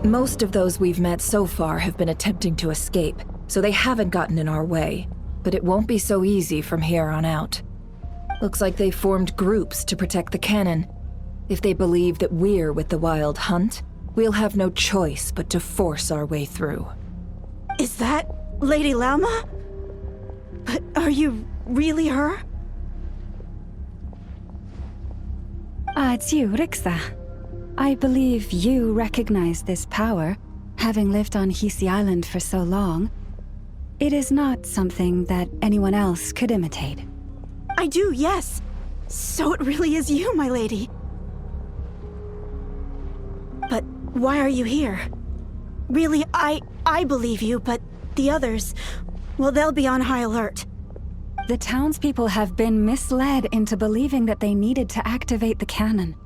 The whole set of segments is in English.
Most of those we've met so far have been attempting to escape, so they haven't gotten in our way. But it won't be so easy from here on out. Looks like they formed groups to protect the cannon. If they believe that we're with the Wild Hunt, we'll have no choice but to force our way through. Is that Lady Lauma? But are you really her? It's you, Rixa. I believe you recognize this power, having lived on Hisi Island for so long. It is not something that anyone else could imitate. I do, yes. So it really is you, my lady. But why are you here? Really, I believe you, but the others, well, they'll be on high alert. The townspeople have been misled into believing that they needed to activate the cannon.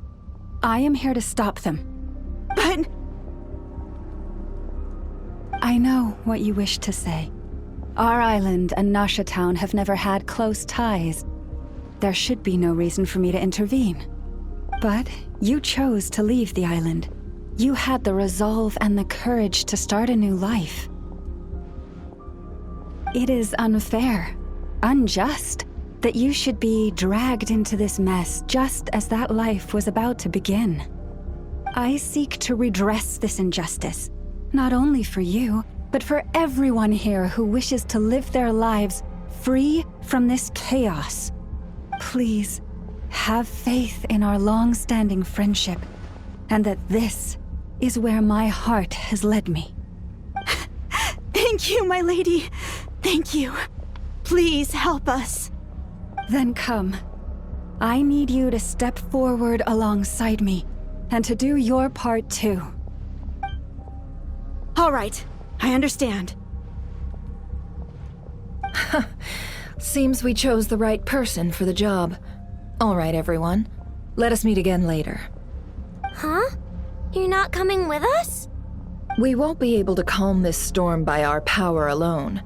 I am here to stop them. But... I know what you wish to say. Our island and Nasha Town have never had close ties. There should be no reason for me to intervene. But you chose to leave the island. You had the resolve and the courage to start a new life. It is unfair, unjust, that you should be dragged into this mess just as that life was about to begin. I seek to redress this injustice, not only for you, but for everyone here who wishes to live their lives free from this chaos. Please, have faith in our long-standing friendship, and that this is where my heart has led me. Thank you, my lady. Thank you. Please help us. Then come. I need you to step forward alongside me, and to do your part too. All right, I understand. Seems we chose the right person for the job. All right, everyone. Let us meet again later. Huh? You're not coming with us? We won't be able to calm this storm by our power alone.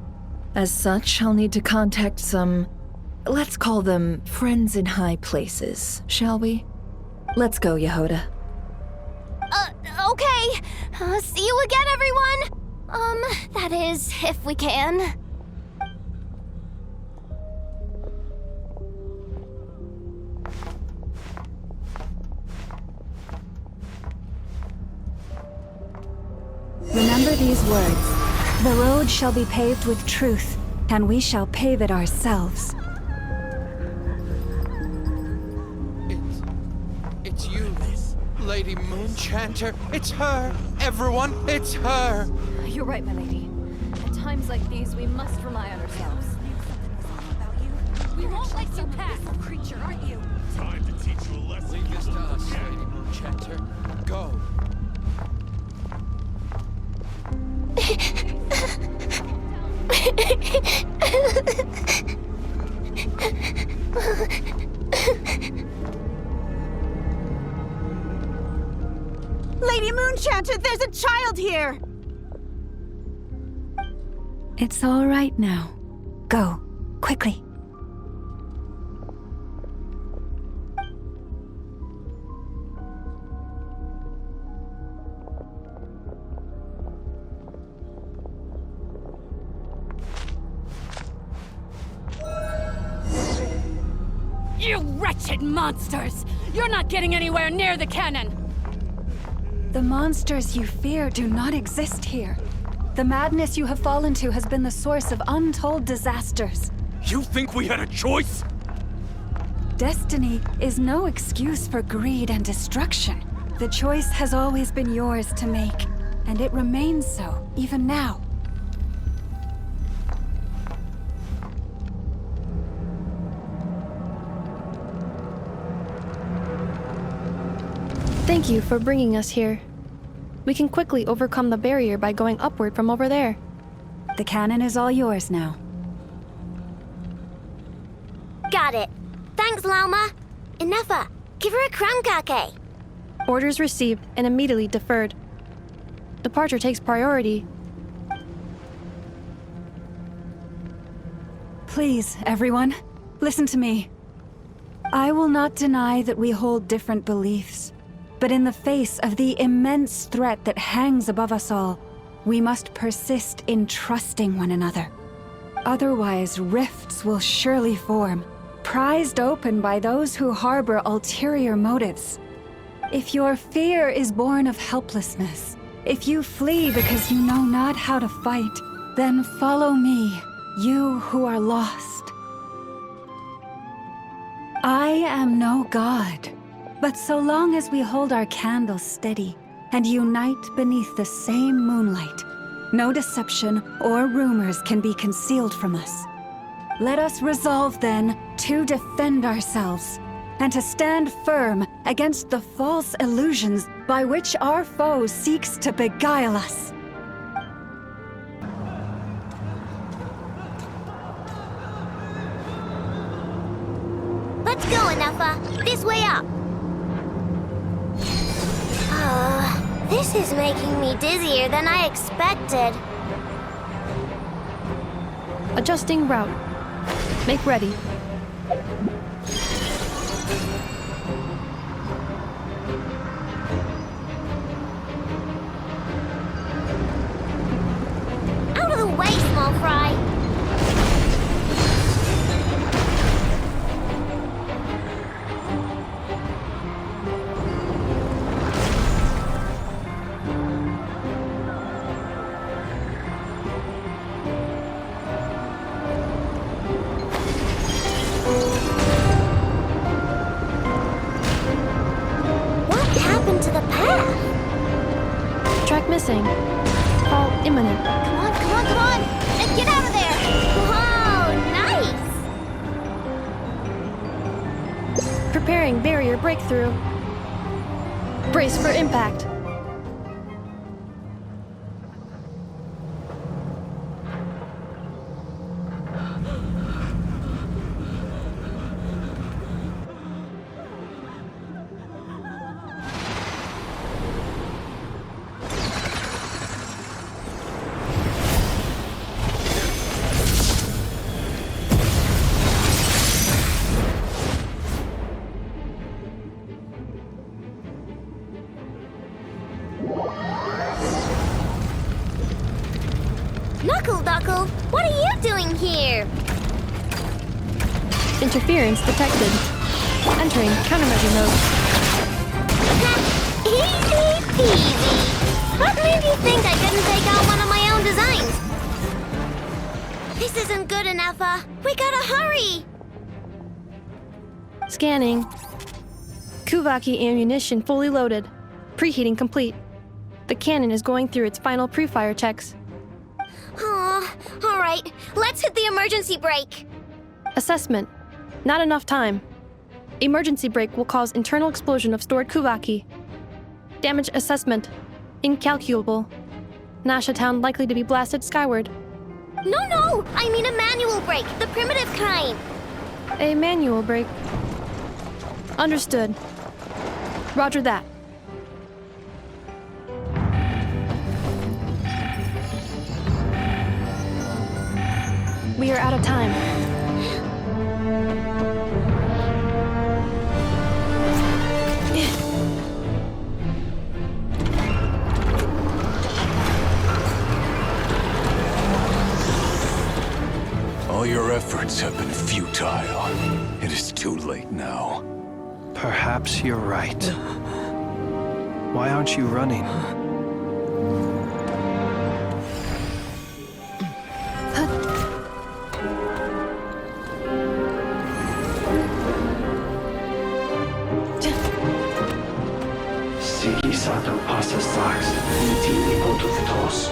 As such, I'll need to contact some... let's call them friends in high places, shall we? Let's go, Yehoda. Okay. See you again, everyone! That is, if we can. Remember these words. The road shall be paved with truth, and we shall pave it ourselves. It's you, Lady Moonchanter. It's her. Everyone, it's her. You're right, my lady. At times like these, we must rely on ourselves. We won't let you pass, creature, aren't you? Time to teach you a lesson. Leave this to us, Lady Moonchanter. Go. Lady Moonchanter, there's a child here! It's all right now. Go, quickly. You wretched monsters! You're not getting anywhere near the cannon! The monsters you fear do not exist here. The madness you have fallen to has been the source of untold disasters. You think we had a choice? Destiny is no excuse for greed and destruction. The choice has always been yours to make, and it remains so, even now. Thank you for bringing us here. We can quickly overcome the barrier by going upward from over there. The cannon is all yours now. Got it. Thanks, Lauma. Inefa, give her a crankake. Orders received and immediately deferred. Departure takes priority. Please, everyone, listen to me. I will not deny that we hold different beliefs. But in the face of the immense threat that hangs above us all, we must persist in trusting one another. Otherwise, rifts will surely form, prized open by those who harbor ulterior motives. If your fear is born of helplessness, if you flee because you know not how to fight, then follow me, you who are lost. I am no god, but so long as we hold our candles steady and unite beneath the same moonlight, no deception or rumors can be concealed from us. Let us resolve then to defend ourselves and to stand firm against the false illusions by which our foe seeks to beguile us. Let's go, Anafa. This way up. This is making me dizzier than I expected. Adjusting route. Make ready. Out of the way, small fry. Track missing. Fall imminent. Come on, come on, come on! And get out of there! Whoa, nice! Preparing barrier breakthrough. Brace for impact. Knuckle, what are you doing here? Interference detected. Entering countermeasure mode. Easy peasy. What made you think I couldn't take out one of my own designs? This isn't good enough, we gotta hurry! Scanning. Kuvaki ammunition fully loaded. Preheating complete. The cannon is going through its final pre-fire checks. All right, let's hit the emergency brake. Assessment. Not enough time. Emergency brake will cause internal explosion of stored Kuvaki. Damage assessment. Incalculable. Nasha Town likely to be blasted skyward. No, I mean a manual brake, the primitive kind. A manual brake. Understood. Roger that. We are out of time. All your efforts have been futile. It is too late now. Perhaps you're right. Why aren't you running? Satan passa sax, intimi potus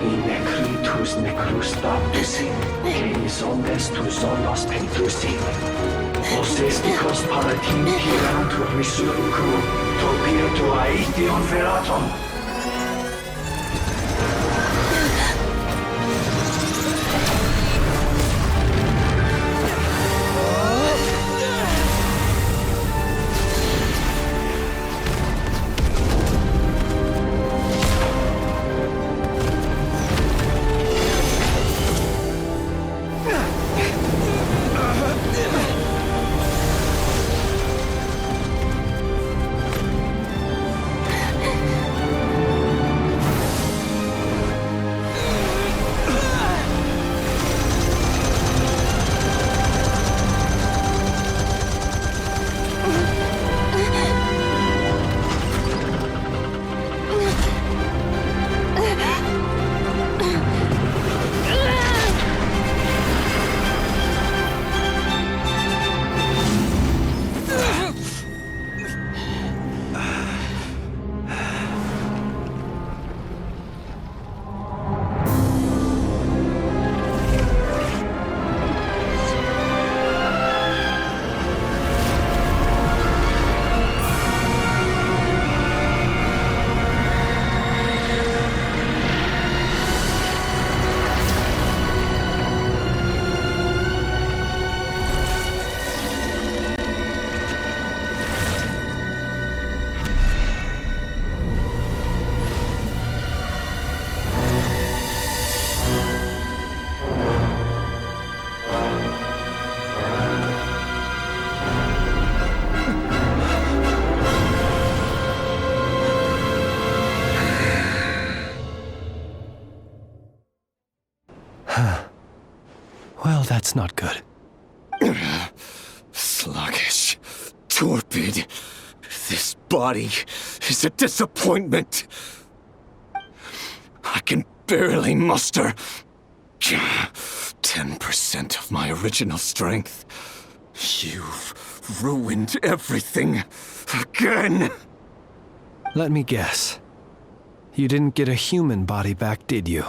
in necritus necrus baptusi, canis omnes tu solos pentusi. Osesticos palatin pirantur resurrecum, topir aetion veratum. Well, that's not good. Sluggish. Torpid. This body is a disappointment. I can barely muster 10% of my original strength. You've ruined everything again. Let me guess. You didn't get a human body back, did you?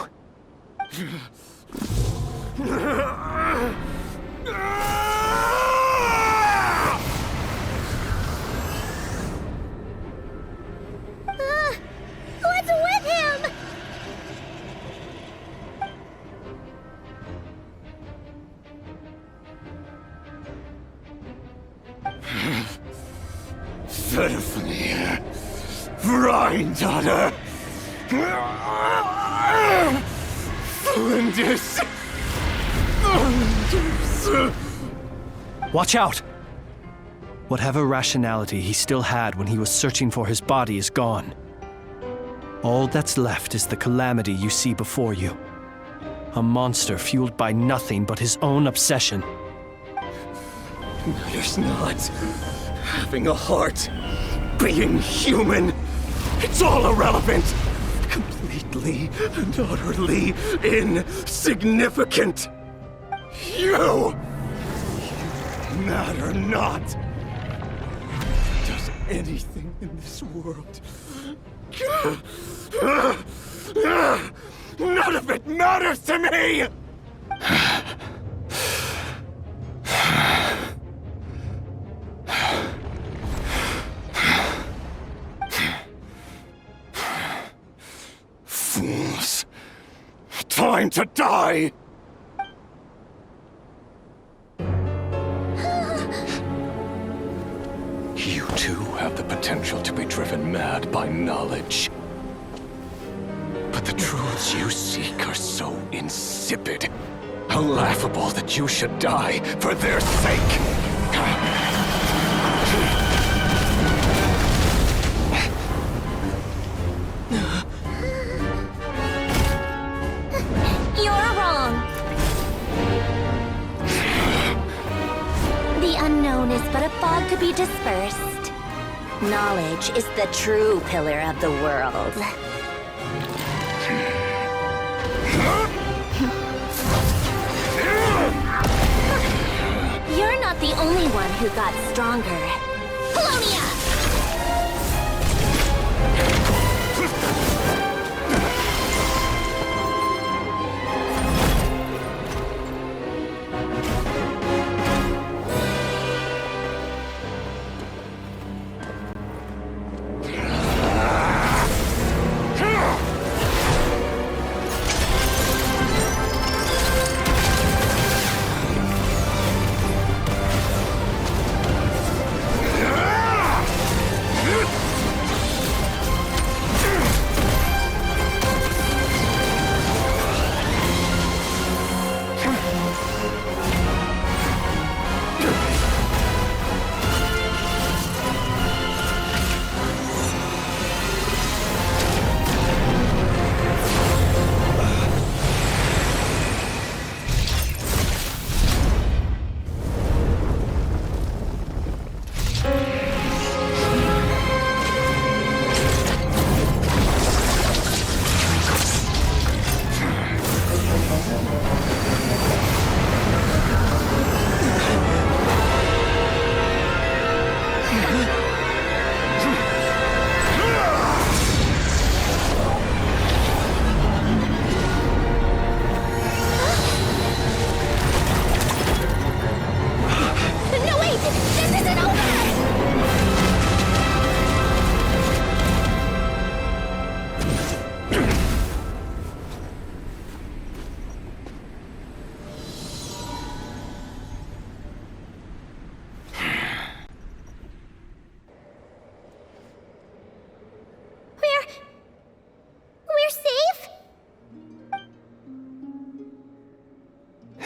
What's with him? Verfnir. Rheindaughter. Flinders. Watch out! Whatever rationality he still had when he was searching for his body is gone. All that's left is the calamity you see before you. A monster fueled by nothing but his own obsession. Matters not. Having a heart. Being human. It's all irrelevant. Completely and utterly insignificant. You matter not. Does anything in this world. None of it matters to me! Fools. Time to die! You too have the potential to be driven mad by knowledge. But the truths you seek are so insipid, laughable that you should die for their sake. You're wrong. The unknown is but a fog to be dispersed. Knowledge is the true pillar of the world. You're not the only one who got stronger. Polonia!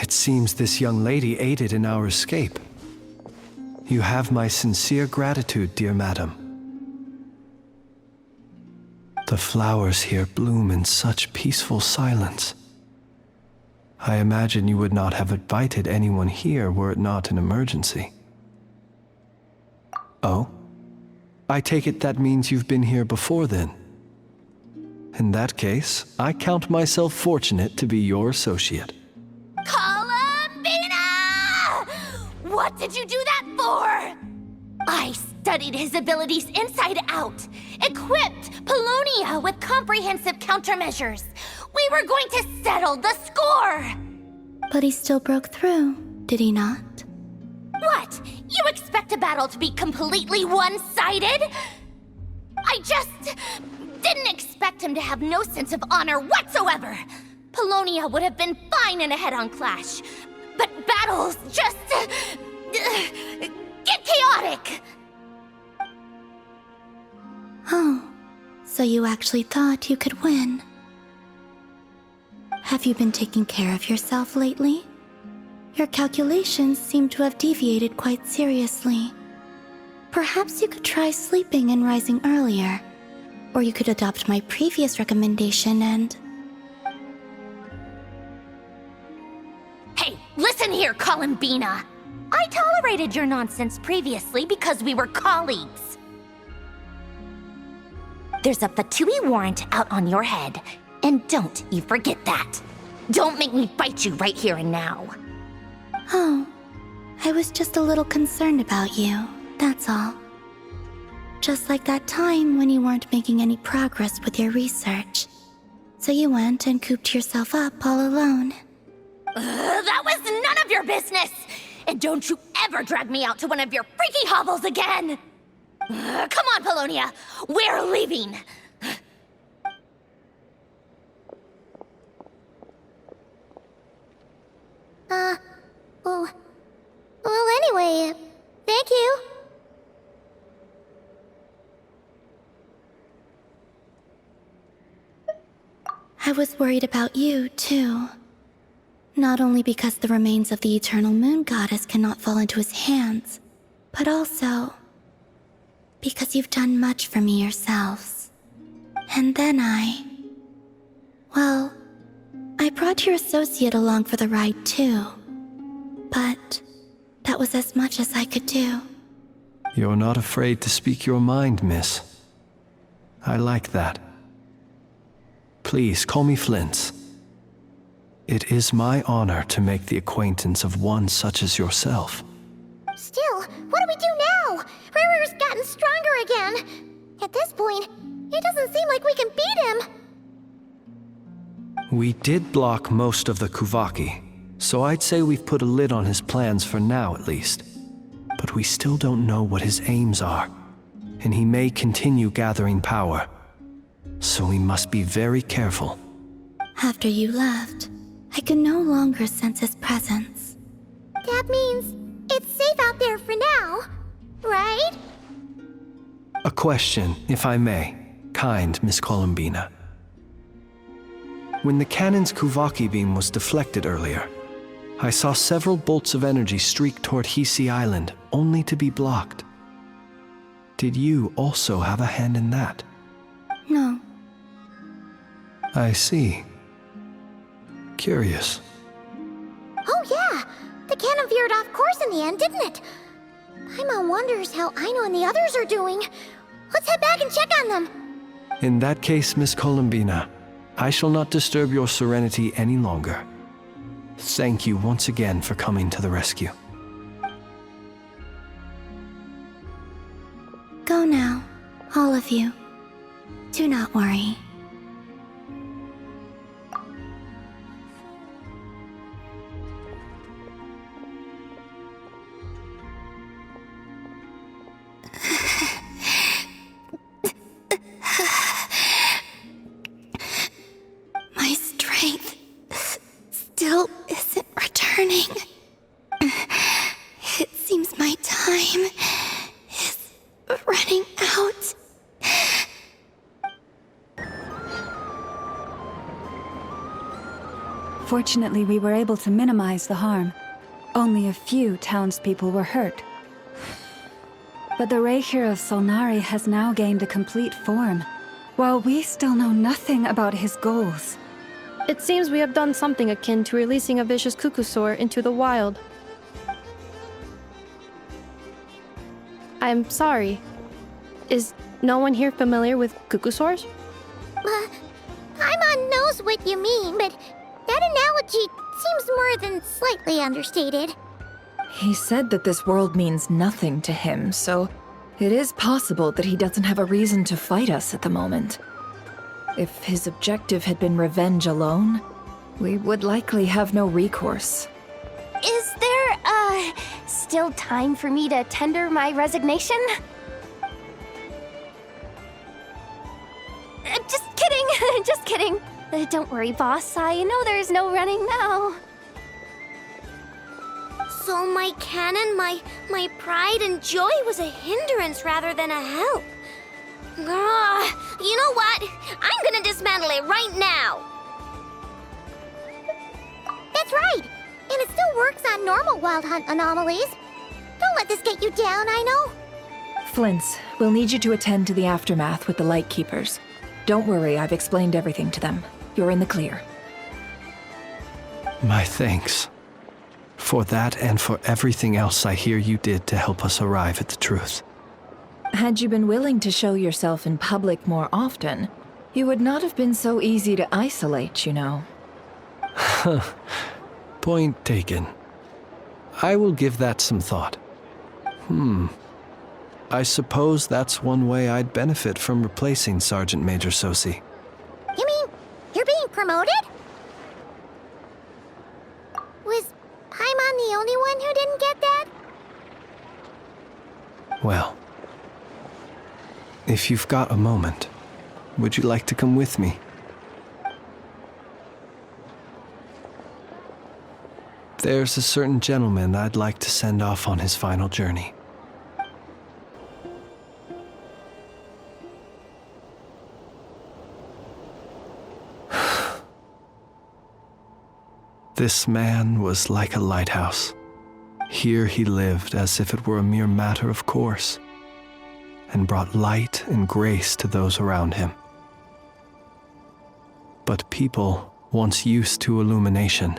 It seems this young lady aided in our escape. You have my sincere gratitude, dear madam. The flowers here bloom in such peaceful silence. I imagine you would not have invited anyone here were it not an emergency. Oh? I take it that means you've been here before then. In that case, I count myself fortunate to be your associate. Columbina! What did you do that for? I studied his abilities inside out, equipped Polonia with comprehensive countermeasures. We were going to settle the score! But he still broke through, did he not? What? You expect a battle to be completely one-sided? I just didn't expect him to have no sense of honor whatsoever. Polonia would have been fine in a head-on clash, but battles just get chaotic. Oh, so you actually thought you could win. Have you been taking care of yourself lately? Your calculations seem to have deviated quite seriously. Perhaps you could try sleeping and rising earlier. Or you could adopt my previous recommendation and... Hey, listen here, Columbina. I tolerated your nonsense previously because we were colleagues. There's a Fatui warrant out on your head, and don't you forget that. Don't make me fight you right here and now. Oh, I was just a little concerned about you, that's all. Just like that time when you weren't making any progress with your research. So you went and cooped yourself up all alone. That was none of your business! And don't you ever drag me out to one of your freaky hovels again! Come on, Polonia! We're leaving! Well, anyway, thank you. I was worried about you, too. Not only because the remains of the eternal moon goddess cannot fall into his hands, but also because you've done much for me yourselves. And then well, I brought your associate along for the ride, too. But that was as much as I could do. You're not afraid to speak your mind, miss. I like that. Please call me Flint. It is my honor to make the acquaintance of one such as yourself. Still, what do we do now? Riri's gotten stronger again. At this point, it doesn't seem like we can beat him. We did block most of the Kuvaki, so I'd say we've put a lid on his plans for now at least. But we still don't know what his aims are, and he may continue gathering power. So we must be very careful. After you left, I could no longer sense his presence. That means it's safe out there for now, right? A question, if I may, kind Miss Columbina. When the cannon's Kuvaki beam was deflected earlier, I saw several bolts of energy streak toward Hisi Island, only to be blocked. Did you also have a hand in that? No. I see. Curious. Oh yeah, the cannon veered off course in the end, didn't it? Paimon wonders how Aino and the others are doing. Let's head back and check on them. In that case, Miss Columbina, I shall not disturb your serenity any longer. Thank you once again for coming to the rescue. Go now, all of you. Do not worry. My strength still isn't returning. It seems my time is running out. Fortunately, we were able to minimize the harm. Only a few townspeople were hurt. But the Reikir of Solnari has now gained a complete form, while we still know nothing about his goals. It seems we have done something akin to releasing a vicious cuckoosaur into the wild. I'm sorry. Is no one here familiar with cuckoosaurs? Paimon knows what you mean, but that analogy seems more than slightly understated. He said that this world means nothing to him, so it is possible that he doesn't have a reason to fight us at the moment. If his objective had been revenge alone, we would likely have no recourse. Is there, still time for me to tender my resignation? Just kidding, just kidding. Don't worry, boss. I know there's no running now. So my canon, my pride and joy was a hindrance rather than a help. You know what? I'm gonna dismantle it right now. That's right. And it still works on normal wild hunt anomalies. Don't let this get you down, I know. Flints, we'll need you to attend to the aftermath with the Lightkeepers. Don't worry, I've explained everything to them. You're in the clear. My thanks. For that and for everything else I hear you did to help us arrive at the truth. Had you been willing to show yourself in public more often, you would not have been so easy to isolate, you know. Point taken. I will give that some thought. I suppose that's one way I'd benefit from replacing Sergeant Major Sosi. You mean you're being promoted? Was Paimon the only one who didn't get that? Well, if you've got a moment, would you like to come with me? There's a certain gentleman I'd like to send off on his final journey. This man was like a lighthouse. Here he lived as if it were a mere matter of course, and brought light and grace to those around him. But people, once used to illumination,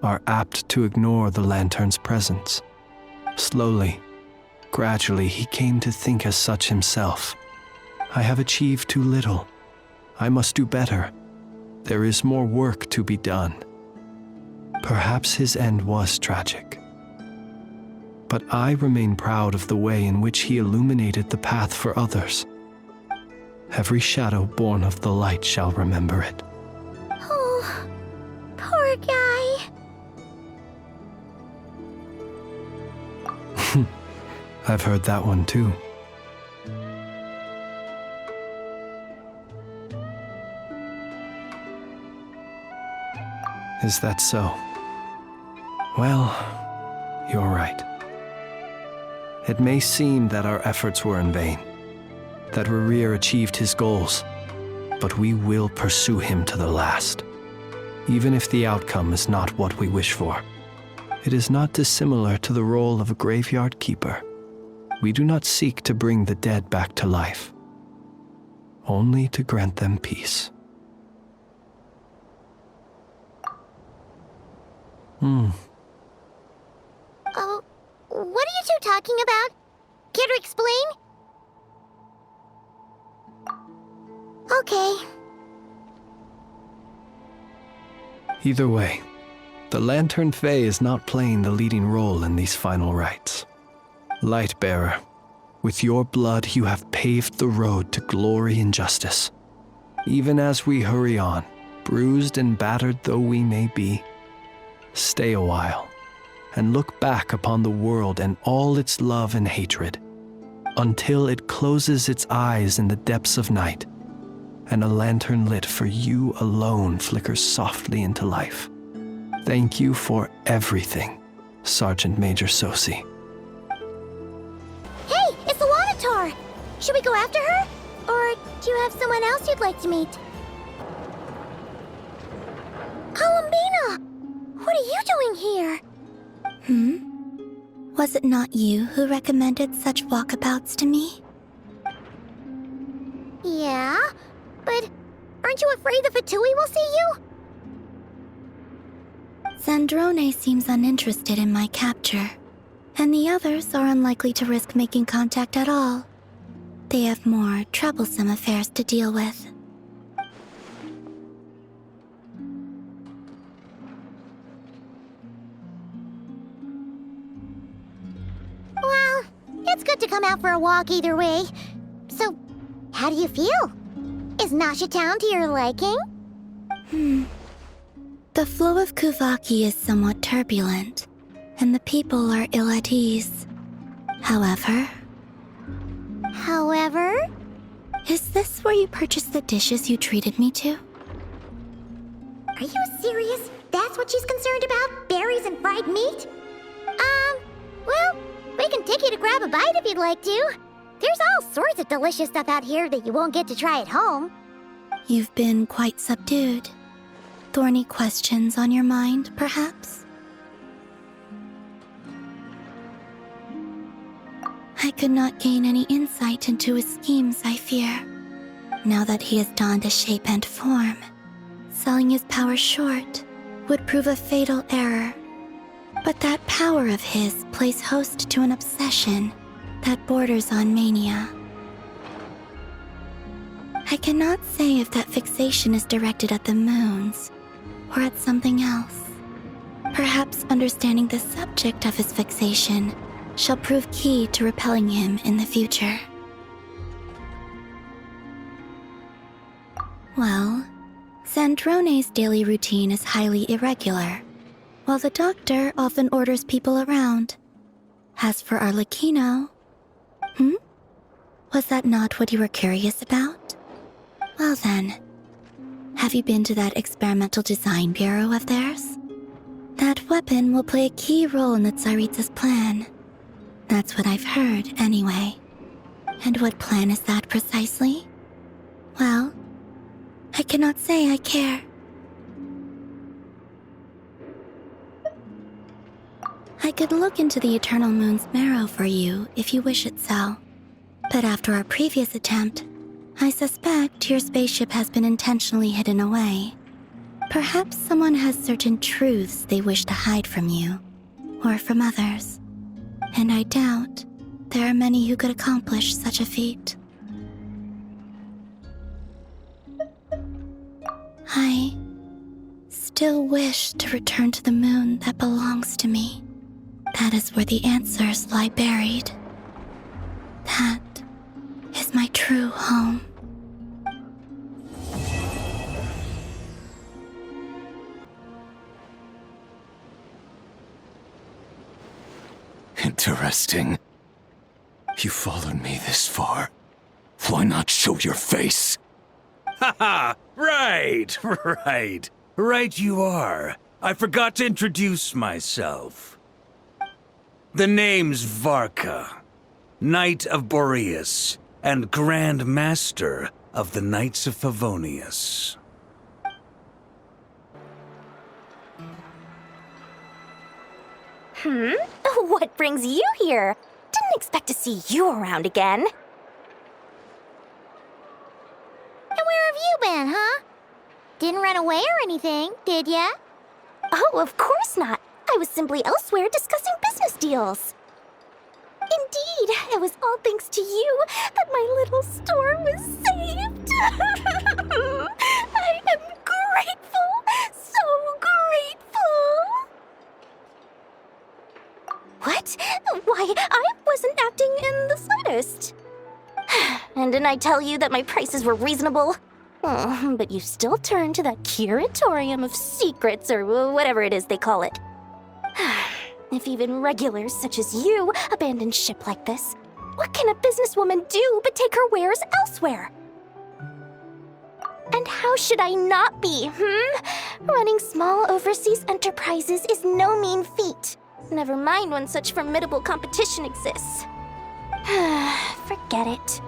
are apt to ignore the lantern's presence. Slowly, gradually, he came to think as such himself. I have achieved too little. I must do better. There is more work to be done. Perhaps his end was tragic. But I remain proud of the way in which he illuminated the path for others. Every shadow born of the light shall remember it. Oh, poor guy. I've heard that one too. Is that so? Well, you're right. It may seem that our efforts were in vain, that Rerir achieved his goals, but we will pursue him to the last, even if the outcome is not what we wish for. It is not dissimilar to the role of a graveyard keeper. We do not seek to bring the dead back to life, only to grant them peace. Oh, what are you two talking about? Care to explain? Okay. Either way, the Lantern Fae is not playing the leading role in these final rites. Lightbearer, with your blood you have paved the road to glory and justice. Even as we hurry on, bruised and battered though we may be, stay a while and look back upon the world and all its love and hatred, until it closes its eyes in the depths of night, and a lantern lit for you alone flickers softly into life. Thank you for everything, Sergeant Major Sosi. Hey, it's the Wanatar! Should we go after her? Or do you have someone else you'd like to meet? Columbina! What are you doing here? Was it not you who recommended such walkabouts to me? Yeah, but aren't you afraid the Fatui will see you? Zandrone seems uninterested in my capture, and the others are unlikely to risk making contact at all. They have more troublesome affairs to deal with. Well, it's good to come out for a walk either way. So, how do you feel? Is Nasha Town to your liking? The flow of Kuvaki is somewhat turbulent, and the people are ill at ease. However... Is this where you purchased the dishes you treated me to? Are you serious? That's what she's concerned about? Berries and fried meat? Well, we can take you to grab a bite if you'd like to. There's all sorts of delicious stuff out here that you won't get to try at home. You've been quite subdued. Thorny questions on your mind, perhaps? I could not gain any insight into his schemes, I fear. Now that he has donned a shape and form, selling his power short would prove a fatal error. But that power of his plays host to an obsession that borders on mania. I cannot say if that fixation is directed at the moons or at something else. Perhaps understanding the subject of his fixation shall prove key to repelling him in the future. Well, Zandrone's daily routine is highly irregular, while the doctor often orders people around. As for Arlecchino... Was that not what you were curious about? Well then, have you been to that experimental design bureau of theirs? That weapon will play a key role in the Tsaritsa's plan. That's what I've heard, anyway. And what plan is that precisely? Well, I cannot say I care. I could look into the Eternal Moon's marrow for you if you wish it so. But after our previous attempt, I suspect your spaceship has been intentionally hidden away. Perhaps someone has certain truths they wish to hide from you, or from others. And I doubt there are many who could accomplish such a feat. I still wish to return to the moon that belongs to me. That is where the answers lie buried. That is my true home. Interesting. You followed me this far. Why not show your face? Haha! Right! Right you are. I forgot to introduce myself. The name's Varka, Knight of Boreas, and Grand Master of the Knights of Favonius. What brings you here? Didn't expect to see you around again. And where have you been, huh? Didn't run away or anything, did ya? Oh, of course not. I was simply elsewhere discussing business deals. Indeed, it was all thanks to you that my little store was saved. I am grateful, so grateful. What? Why, I wasn't acting in the slightest. And didn't I tell you that my prices were reasonable? Oh, but you still turn to that curatorium of secrets, or whatever it is they call it. If even regulars such as you abandon ship like this, what can a businesswoman do but take her wares elsewhere? And how should I not be, Running small overseas enterprises is no mean feat. Never mind when such formidable competition exists. Forget it.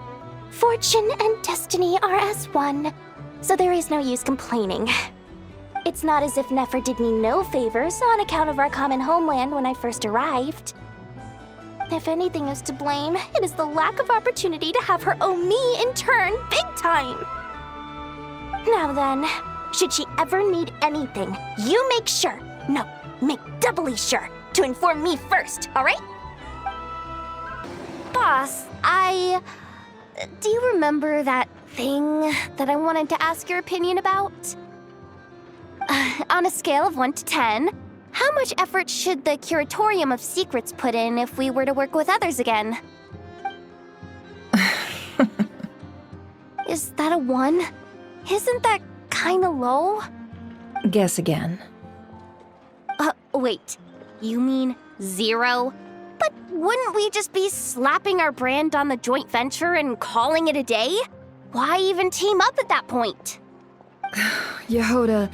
Fortune and destiny are as one, so there is no use complaining. It's not as if Nefer did me no favors on account of our common homeland when I first arrived. If anything is to blame, it is the lack of opportunity to have her owe me in turn big time. Now then, should she ever need anything, you make sure, no, make doubly sure to inform me first, alright? Boss, do you remember that thing that I wanted to ask your opinion about? On a scale of 1 to 10, how much effort should the Curatorium of Secrets put in if we were to work with others again? Is that a 1? Isn't that kinda low? Guess again. Wait. You mean 0? But wouldn't we just be slapping our brand on the joint venture and calling it a day? Why even team up at that point? Yehoda,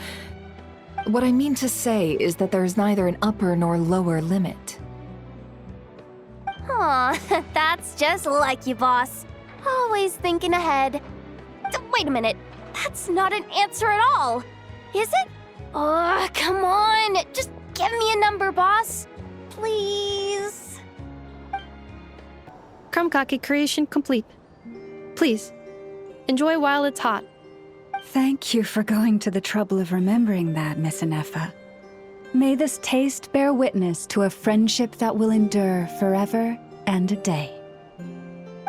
what I mean to say is that there's neither an upper nor lower limit. Aw, that's just like you, boss. Always thinking ahead. Wait a minute. That's not an answer at all. Is it? Oh, come on. Just give me a number, boss. Please. Krumkake creation complete. Please, enjoy while it's hot. Thank you for going to the trouble of remembering that, Miss Inefa. May this taste bear witness to a friendship that will endure forever and a day.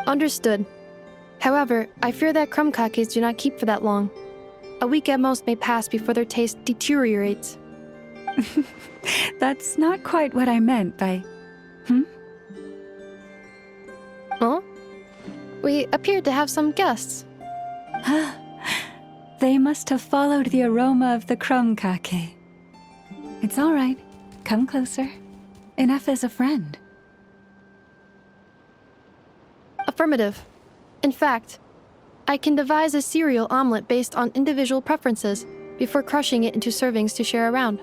Understood. However, I fear that krumkakes do not keep for that long. A week at most may pass before their taste deteriorates. That's not quite what I meant by... Oh? We appeared to have some guests. They must have followed the aroma of the krumkake. It's all right. Come closer. Inefa's a friend. Affirmative. In fact, I can devise a cereal omelet based on individual preferences before crushing it into servings to share around.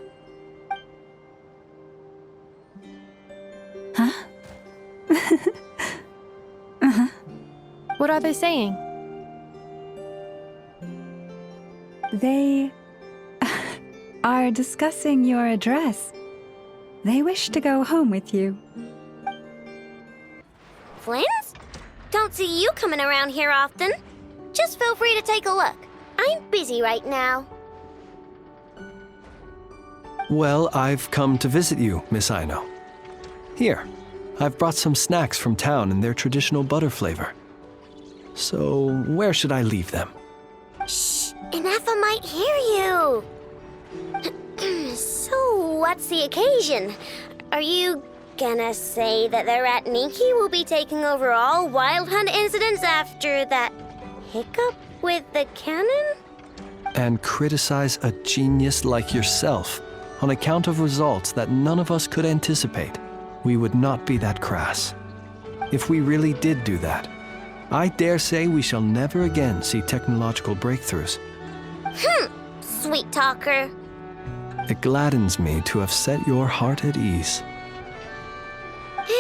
Huh? What are they saying? They are discussing your address. They wish to go home with you. Friends? Don't see you coming around here often. Just feel free to take a look. I'm busy right now. Well, I've come to visit you, Miss Aino. Here, I've brought some snacks from town in their traditional butter flavor. So, where should I leave them? Shh! Inefa might hear you! So, what's the occasion? Are you gonna say that the Rat Niki will be taking over all Wild Hunt incidents after that hiccup with the cannon? And criticize a genius like yourself on account of results that none of us could anticipate. We would not be that crass. If we really did do that, I dare say we shall never again see technological breakthroughs. Sweet talker. It gladdens me to have set your heart at ease.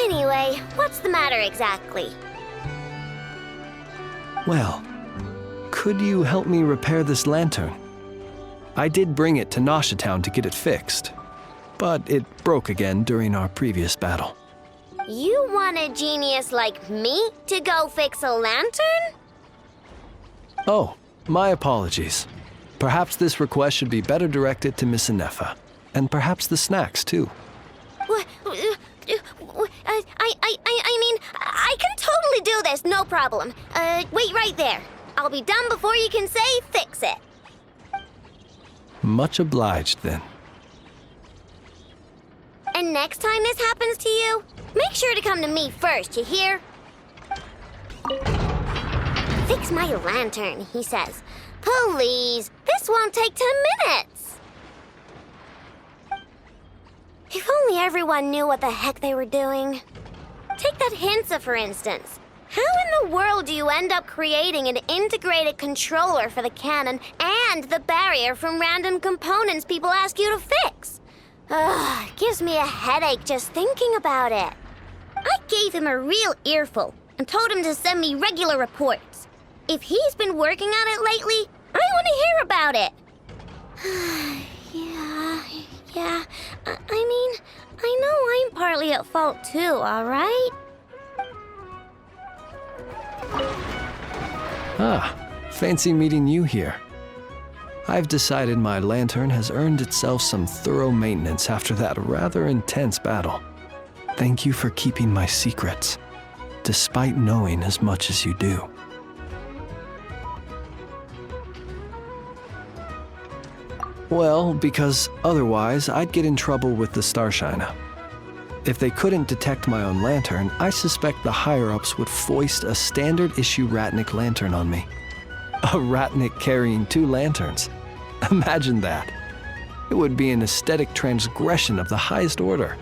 Anyway, what's the matter exactly? Well, could you help me repair this lantern? I did bring it to Nashatown to get it fixed, but it broke again during our previous battle. You want a genius like me to go fix a lantern? Oh, my apologies. Perhaps this request should be better directed to Miss Inefa, and perhaps the snacks too. I mean, I can totally do this, no problem. Wait right there. I'll be done before you can say fix it. Much obliged, then. And next time this happens to you, make sure to come to me first, you hear? Fix my lantern, he says. Please, this won't take 10 minutes. If only everyone knew what the heck they were doing. Take that Hinsa, for instance. How in the world do you end up creating an integrated controller for the cannon and the barrier from random components people ask you to fix? Ugh, gives me a headache just thinking about it. I gave him a real earful and told him to send me regular reports. If he's been working on it lately, I want to hear about it. Yeah. I mean, I know I'm partly at fault too, all right? Ah, fancy meeting you here. I've decided my lantern has earned itself some thorough maintenance after that rather intense battle. Thank you for keeping my secrets, despite knowing as much as you do. Well, because otherwise I'd get in trouble with the Starshiner. If they couldn't detect my own lantern, I suspect the higher-ups would foist a standard-issue Ratnik lantern on me. A Ratnik carrying 2 lanterns. Imagine that. It would be an aesthetic transgression of the highest order.